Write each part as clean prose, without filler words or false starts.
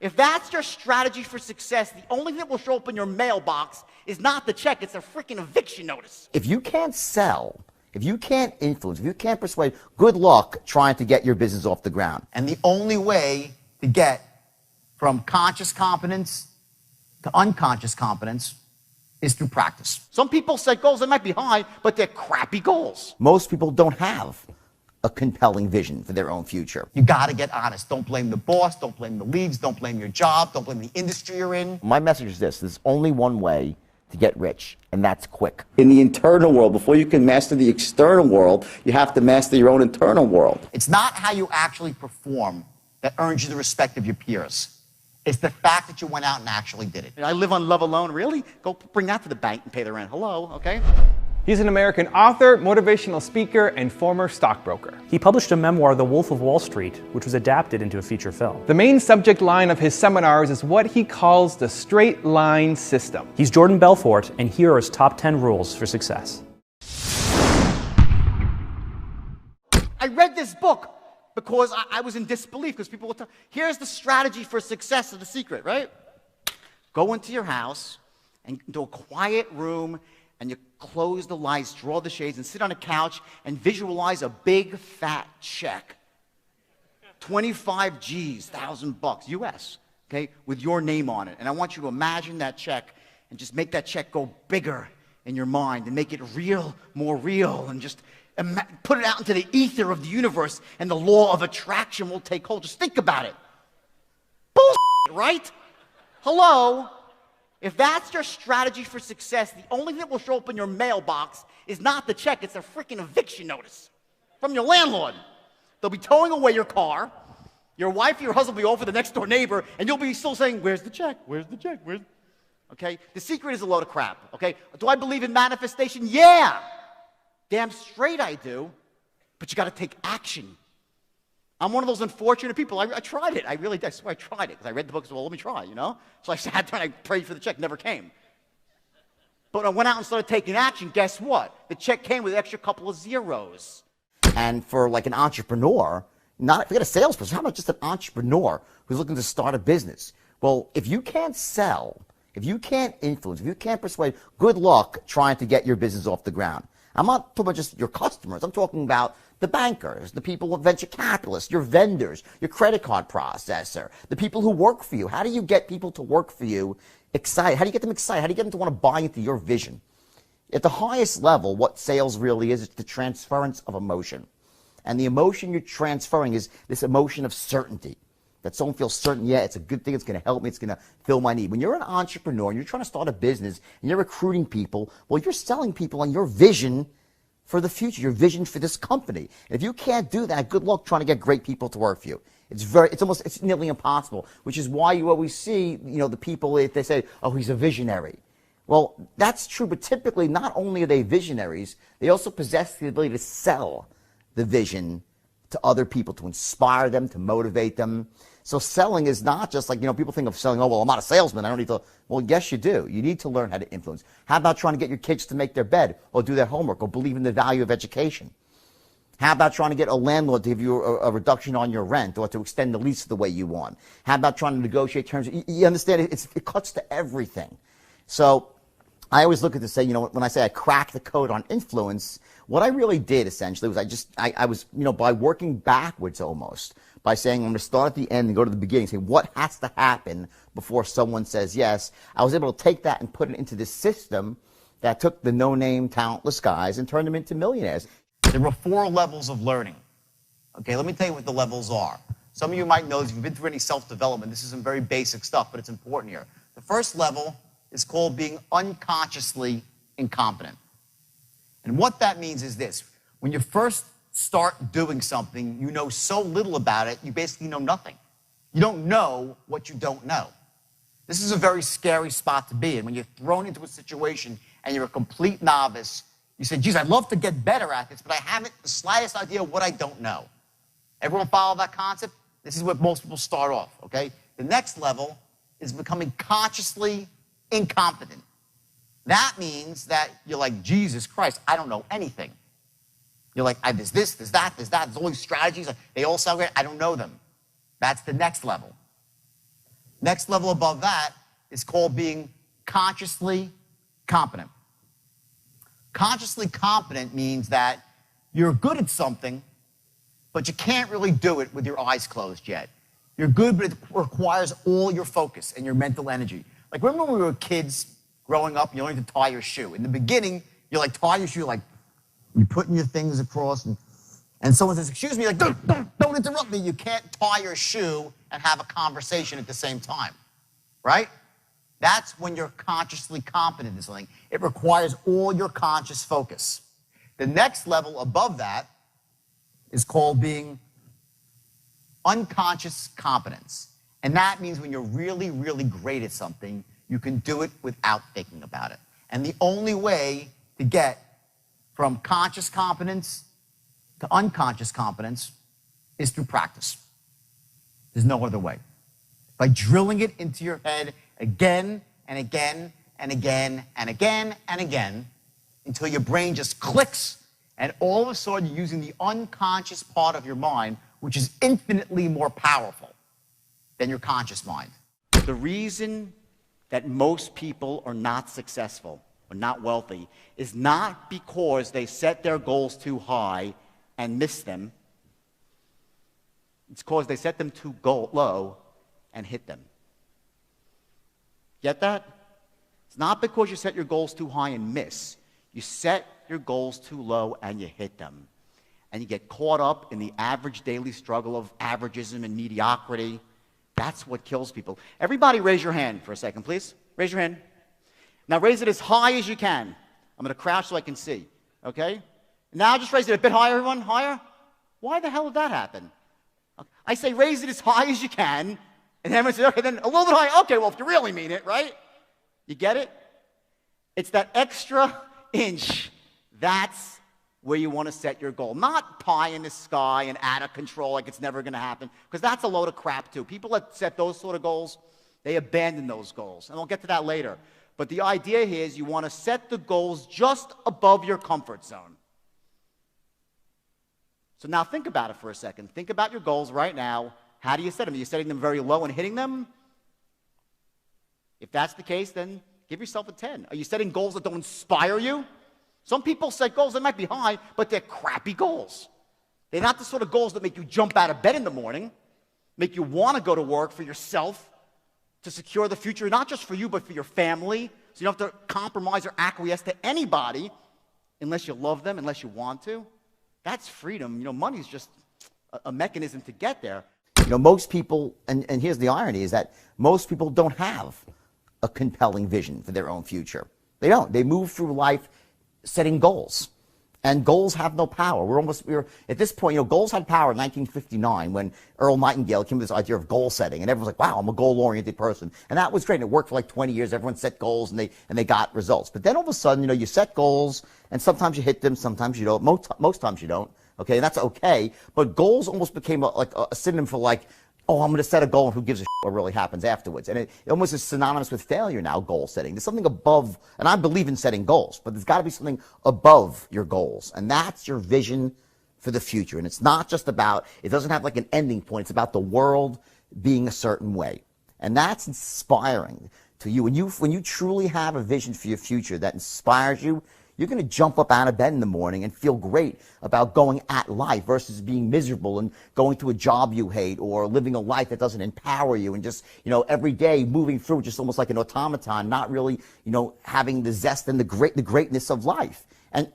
If that's your strategy for success, the only thing that will show up in your mailbox is not the check, it's a freaking eviction notice. If you can't sell, if you can't influence, if you can't persuade, good luck trying to get your business off the ground. And the only way to get from conscious competence to unconscious competence is through practice. Some people set goals that might be high, but they're crappy goals. Most people don't have a compelling vision for their own future. You got to get honest. Don't blame the boss. Don't blame the leads. Don't blame your job. Don't blame the industry you're in. My message is this: there's only one way to get rich, and that's quick. In the internal world, before you can master the external world, you have to master your own internal world. It's not how you actually perform that earns you the respect of your peers. It's the fact that you went out and actually did it. I live on love alone, really? Go bring that to the bank and pay the rent. Hello, okay? He's an American author, motivational speaker, and former stockbroker. He published a memoir, The Wolf of Wall Street, which was adapted into a feature film. The main subject line of his seminars is what he calls the straight line system. He's Jordan Belfort, and here are his top 10 rules for success. I read this book because I was in disbelief, because people would tell, here's the strategy for success of The Secret, right? Go into your house and into a quiet room, and you close the lights, draw the shades, and sit on a couch and visualize a big fat check. 25 G's, $1,000 US, okay, with your name on it. And I want you to imagine that check and just make that check go bigger in your mind and make it real, more real, and just put it out into the ether of the universe, and the law of attraction will take hold. Just think about it. Bullshit, right? Hello? If that's your strategy for success, the only thing that will show up in your mailbox is not the check, it's a freaking eviction notice from your landlord. They'll be towing away your car. Your wife or your husband will be over the next door neighbor, and you'll be still saying, where's the check? Where's the check? Where's... Okay? The Secret is a load of crap, okay? Do I believe in manifestation? Yeah! Damn straight I do, but you got to take action. I'm one of those unfortunate people. I tried it. I really did. I swear I tried it because I read the book and said, well, let me try, you know? So I sat there and I prayed for the check. Never came. But when I went out and started taking action, guess what? The check came with an extra couple of zeros. And for like an entrepreneur, not forget a salesperson, how about just an entrepreneur who's looking to start a business? Well, if you can't sell, if you can't influence, if you can't persuade, good luck trying to get your business off the ground. I'm not talking about just your customers. I'm talking about the bankers, the people with venture capitalists, your vendors, your credit card processor, the people who work for you. How do you get people to work for you excited? How do you get them excited? How do you get them to want to buy into your vision? At the highest level, what sales really is, it's the transference of emotion. And the emotion you're transferring is this emotion of certainty. That someone feels certain, yeah, it's a good thing, it's going to help me, it's going to fill my need. When you're an entrepreneur and you're trying to start a business and you're recruiting people, well, you're selling people on your vision for the future, your vision for this company. And if you can't do that, good luck trying to get great people to work for you. It's nearly impossible, which is why you always see, you know, the people, if they say, oh, he's a visionary. Well, that's true, but typically not only are they visionaries, they also possess the ability to sell the vision to other people, to inspire them, to motivate them. So selling is not just like, you know, people think of selling, oh, well, I'm not a salesman, I don't need to. Well, yes, you do. You need to learn how to influence. How about trying to get your kids to make their bed or do their homework or believe in the value of education? How about trying to get a landlord to give you a reduction on your rent or to extend the lease the way you want? How about trying to negotiate terms? You understand, it cuts to everything. So I always look at this, say, you know, when I say I cracked the code on influence, what I really did essentially was I was, you know, by working backwards almost, by saying I'm going to start at the end and go to the beginning, saying what has to happen before someone says yes, I was able to take that and put it into this system that took the no-name, talentless guys and turned them into millionaires. There are 4 levels of learning. Okay, let me tell you what the levels are. Some of you might know, if you've been through any self-development, this is some very basic stuff, but it's important here. The first level is called being unconsciously incompetent. And what that means is this. When you first start doing something, you know so little about it, you basically know nothing. You don't know what you don't know. This is a very scary spot to be in. When you're thrown into a situation and you're a complete novice, you say, geez, I'd love to get better at this, but I haven't the slightest idea what I don't know. Everyone follow that concept? This is where most people start off, okay? The next level is becoming consciously incompetent. That means that you're like, Jesus Christ, I don't know anything. You're like, there's this, there's that, there's all these strategies. They all sound great. I don't know them. That's the next level. Next level above that is called being consciously competent. Consciously competent means that you're good at something, but you can't really do it with your eyes closed yet. You're good, but it requires all your focus and your mental energy. Like, remember when we were kids growing up, you only had to tie your shoe. In the beginning, you like tie your shoe, like you're putting your things across, and someone says, excuse me, like, don't interrupt me. You can't tie your shoe and have a conversation at the same time, right? That's when you're consciously competent in something. It requires all your conscious focus. The next level above that is called being unconscious competence. And that means when you're really, really great at something, you can do it without thinking about it. And the only way to get from conscious competence to unconscious competence is through practice. There's no other way. By drilling it into your head again and again and again and again and again until your brain just clicks, and all of a sudden you're using the unconscious part of your mind, which is infinitely more powerful than your conscious mind. The reason that most people are not successful or not wealthy is not because they set their goals too high and miss them. It's because they set them too low and hit them. Get that? It's not because you set your goals too high and miss. You set your goals too low and you hit them. And you get caught up in the average daily struggle of averagism and mediocrity. That's what kills people. Everybody raise your hand for a second, please. Raise your hand. Now raise it as high as you can. I'm going to crouch so I can see, okay? Now just raise it a bit higher, everyone. Higher? Why the hell did that happen? I say raise it as high as you can, and everyone says, okay, then a little bit higher. Okay, well, if you really mean it, right? You get it? It's that extra inch. That's where you want to set your goal. Not pie in the sky and out of control like it's never going to happen, because that's a load of crap too. People that set those sort of goals, they abandon those goals. And I'll get to that later. But the idea here is you want to set the goals just above your comfort zone. So now think about it for a second. Think about your goals right now. How do you set them? Are you setting them very low and hitting them? If that's the case, then give yourself a 10. Are you setting goals that don't inspire you? Some people set goals that might be high, but they're crappy goals. They're not the sort of goals that make you jump out of bed in the morning, make you want to go to work for yourself, to secure the future, not just for you, but for your family. So you don't have to compromise or acquiesce to anybody unless you love them, unless you want to. That's freedom. You know, money's just a mechanism to get there. You know, most people, and here's the irony, is that most people don't have a compelling vision for their own future. They don't. They move through life setting goals. And goals have no power. We're at this point, you know, goals had power in 1959 when Earl Nightingale came with this idea of goal setting. And everyone's like, wow, I'm a goal-oriented person. And that was great. And it worked for like 20 years. Everyone set goals and they got results. But then all of a sudden, you know, you set goals and sometimes you hit them, sometimes you don't. Most times you don't. Okay, and that's okay. But goals almost became like a synonym for like, oh, I'm going to set a goal and who gives a shit what really happens afterwards. And it almost is synonymous with failure now, goal setting. There's something above, and I believe in setting goals, but there's got to be something above your goals. And that's your vision for the future. And it's not just about, it doesn't have like an ending point. It's about the world being a certain way. And that's inspiring to you. When you truly have a vision for your future that inspires you, you're going to jump up out of bed in the morning and feel great about going at life versus being miserable and going to a job you hate or living a life that doesn't empower you and just, you know, every day moving through just almost like an automaton, not really, you know, having the zest and the greatness of life. And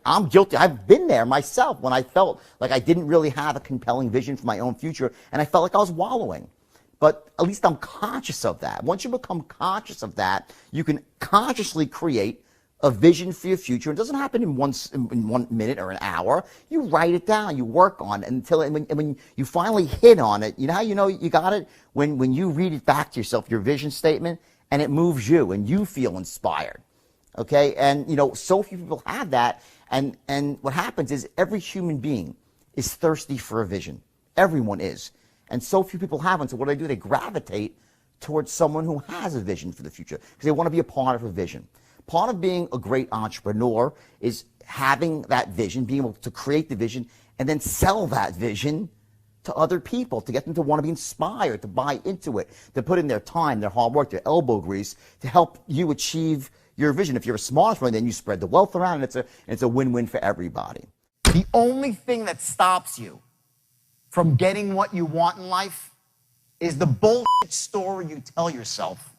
I'm guilty. I've been there myself when I felt like I didn't really have a compelling vision for my own future and I felt like I was wallowing. But at least I'm conscious of that. Once you become conscious of that, you can consciously create a vision for your future. It doesn't happen in 1 minute or an hour. You write it down, you work on it until when you finally hit on it, you know you got it? When you read it back to yourself, your vision statement, and it moves you and you feel inspired. Okay? And you know, so few people have that, and what happens is every human being is thirsty for a vision. Everyone is. And so few people have one. So what do? They gravitate towards someone who has a vision for the future because they want to be a part of a vision. Part of being a great entrepreneur is having that vision, being able to create the vision, and then sell that vision to other people, to get them to want to be inspired, to buy into it, to put in their time, their hard work, their elbow grease, to help you achieve your vision. If you're a smart one, then you spread the wealth around, and it's a win-win for everybody. The only thing that stops you from getting what you want in life is the bullshit story you tell yourself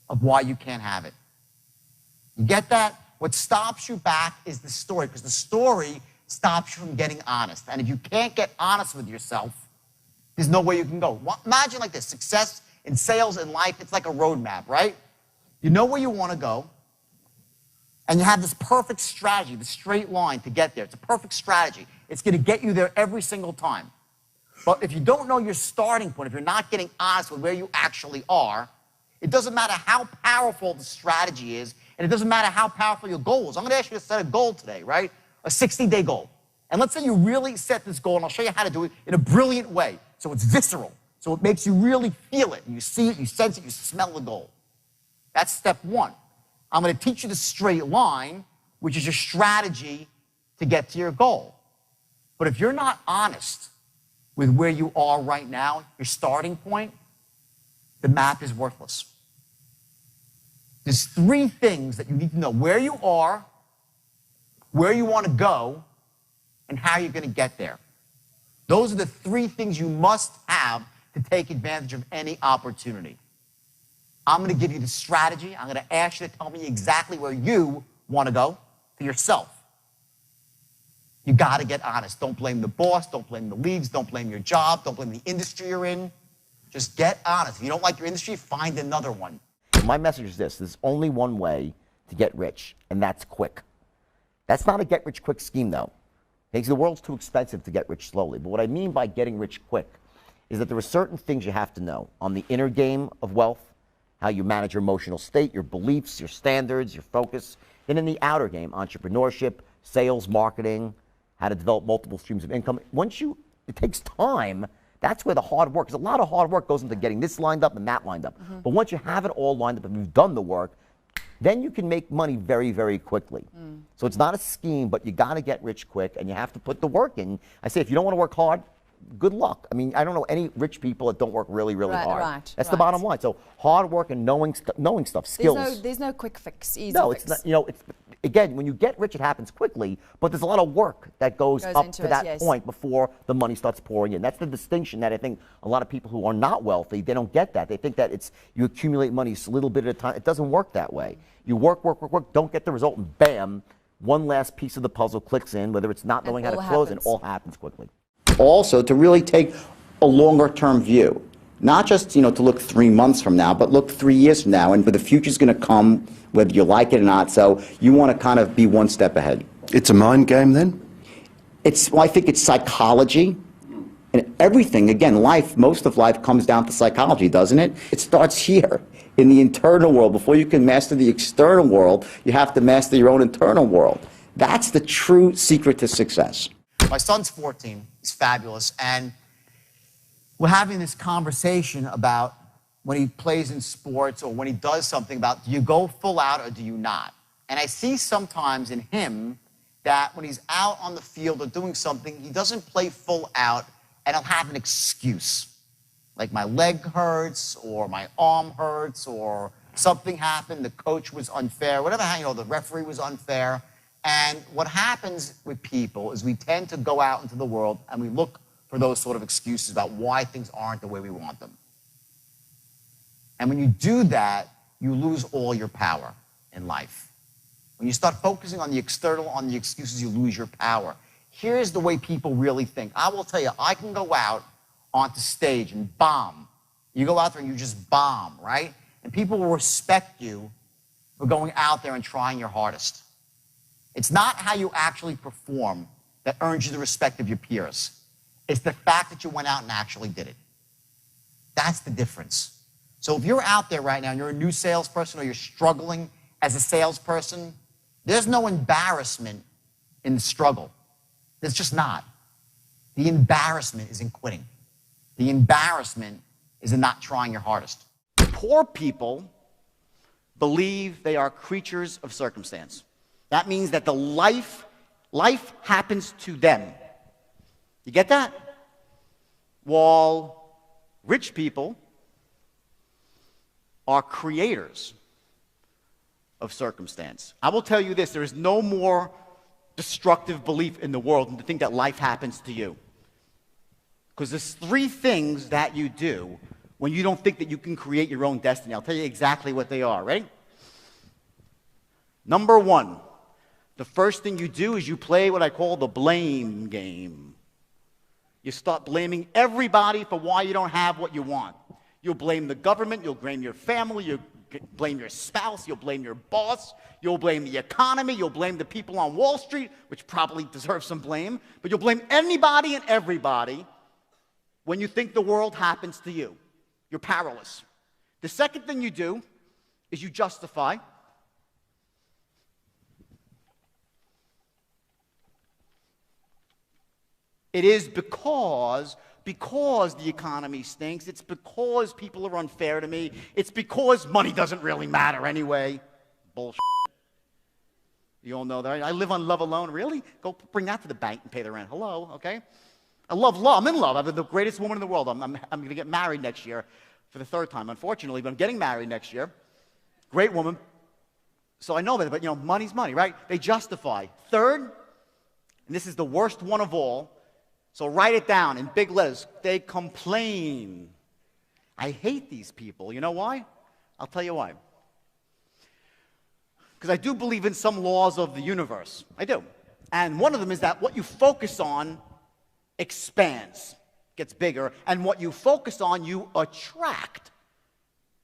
of why you can't have it. You get that? What stops you back is the story, because the story stops you from getting honest. And if you can't get honest with yourself, there's no way you can go. Imagine like this, success in sales and life, it's like a roadmap, right? You know where you want to go, and you have this perfect strategy, the straight line to get there. It's a perfect strategy. It's going to get you there every single time. But if you don't know your starting point, if you're not getting honest with where you actually are, it doesn't matter how powerful the strategy is, and it doesn't matter how powerful your goal is. I'm going to ask you to set a goal today, right? A 60-day goal. And let's say you really set this goal, and I'll show you how to do it in a brilliant way. So it's visceral. So it makes you really feel it. And you see it, you sense it, you smell the goal. That's step one. I'm going to teach you the straight line, which is your strategy to get to your goal. But if you're not honest with where you are right now, your starting point, the map is worthless. There's three things that you need to know: where you are, where you want to go, and how you're going to get there. Those are the three things you must have to take advantage of any opportunity. I'm going to give you the strategy. I'm going to ask you to tell me exactly where you want to go for yourself. You got to get honest. Don't blame the boss. Don't blame the leads. Don't blame your job. Don't blame the industry you're in. Just get honest. If you don't like your industry, find another one. My message is this: there's only one way to get rich, and that's quick. That's not a get-rich-quick scheme, though. Because the world's too expensive to get rich slowly. But what I mean by getting rich quick is that there are certain things you have to know on the inner game of wealth, how you manage your emotional state, your beliefs, your standards, your focus. Then in the outer game, entrepreneurship, sales, marketing, how to develop multiple streams of income. It takes time. That's where the hard work, because a lot of hard work goes into getting this lined up and that lined up. But once you have it all lined up and you've done the work, then you can make money very, very quickly. So it's not a scheme, but you got to get rich quick, and you have to put the work in. I say, if you don't want to work hard, good luck. I mean, I don't know any rich people that don't work really, really hard. That's the bottom line. So hard work and knowing stuff, skills. There's no quick fix, easy no, fix. It's not. You know, it's again, when you get rich, it happens quickly. But there's a lot of work that goes up to that point before the money starts pouring in. That's the distinction that I think a lot of people who are not wealthy, they don't get that. They think that it's you accumulate money a little bit at a time. It doesn't work that way. You work, don't get the result, and bam, one last piece of the puzzle clicks in. Whether it's not knowing how to close, it all happens quickly. Also, to really take a longer-term view, not just to look 3 months from now, but look 3 years from now, and the future's going to come whether you like it or not. So you want to kind of be one step ahead. It's a mind game, then? I think it's psychology. And everything, again, most of life comes down to psychology, doesn't it? It starts here, in the internal world. Before you can master the external world, you have to master your own internal world. That's the true secret to success. My son's 14. He's fabulous. And we're having this conversation about when he plays in sports or when he does something about, do you go full out or do you not? And I see sometimes in him that when he's out on the field or doing something, he doesn't play full out, and he'll have an excuse. Like my leg hurts, or my arm hurts, or something happened, the coach was unfair, whatever, the referee was unfair. And what happens with people is we tend to go out into the world and we look for those sort of excuses about why things aren't the way we want them. And when you do that, you lose all your power in life. When you start focusing on the external, on the excuses, you lose your power. Here's the way people really think. I will tell you, I can go out onto stage and bomb. You go out there and you just bomb, right? And people will respect you for going out there and trying your hardest. It's not how you actually perform that earns you the respect of your peers. It's the fact that you went out and actually did it. That's the difference. So if you're out there right now and you're a new salesperson or you're struggling as a salesperson, there's no embarrassment in the struggle. There's just not. The embarrassment is in quitting. The embarrassment is in not trying your hardest. Poor people believe they are creatures of circumstance. That means that the life happens to them. You get that? while rich people are creators of circumstance. I will tell you this, there is no more destructive belief in the world than to think that life happens to you. Because there's three things that you do when you don't think that you can create your own destiny. I'll tell you exactly what they are. Ready? Number one, the first thing you do is you play what I call the blame game. You start blaming everybody for why you don't have what you want. You'll blame the government, you'll blame your family, you'll blame your spouse, you'll blame your boss, you'll blame the economy, you'll blame the people on Wall Street, which probably deserve some blame, but you'll blame anybody and everybody when you think the world happens to you. You're powerless. The second thing you do is you justify. It is because the economy stinks. It's because people are unfair to me. It's because money doesn't really matter anyway. Bullshit. You all know that. I live on love alone. Really? Go bring that to the bank and pay the rent. Hello, okay? I love love. I'm in love. I'm the greatest woman in the world. I'm going to get married next year for the third time, unfortunately, but I'm getting married next year. Great woman. So I know that, but, money's money, right? They justify. Third, and this is the worst one of all, so write it down in big letters. They complain. I hate these people. You know why? I'll tell you why. Because I do believe in some laws of the universe. I do. And one of them is that what you focus on expands, gets bigger, and what you focus on, you attract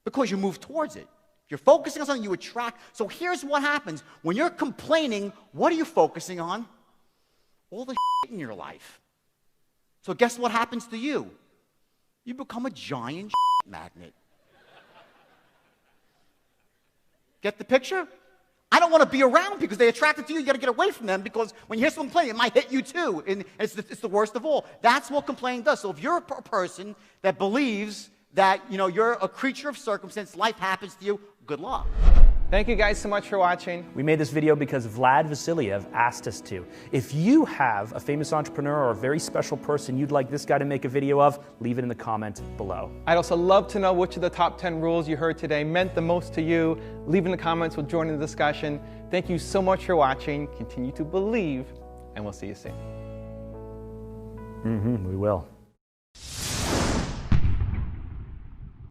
because you move towards it. If you're focusing on something, you attract. So here's what happens. When you're complaining, what are you focusing on? All the shit in your life. So guess what happens to you? You become a giant shit magnet. Get the picture? I don't want to be around because they attracted to you. You got to get away from them because when you hear someone complaining, it might hit you too. And it's the worst of all. That's what complaining does. So if you're a person that believes that you're a creature of circumstance, life happens to you, good luck. Thank you guys so much for watching. We made this video because Vlad Vasiliev asked us to. If you have a famous entrepreneur or a very special person you'd like this guy to make a video of, leave it in the comment below. I'd also love to know which of the top 10 rules you heard today meant the most to you. Leave in the comments, we'll join in the discussion. Thank you so much for watching. Continue to believe, and we'll see you soon. We will.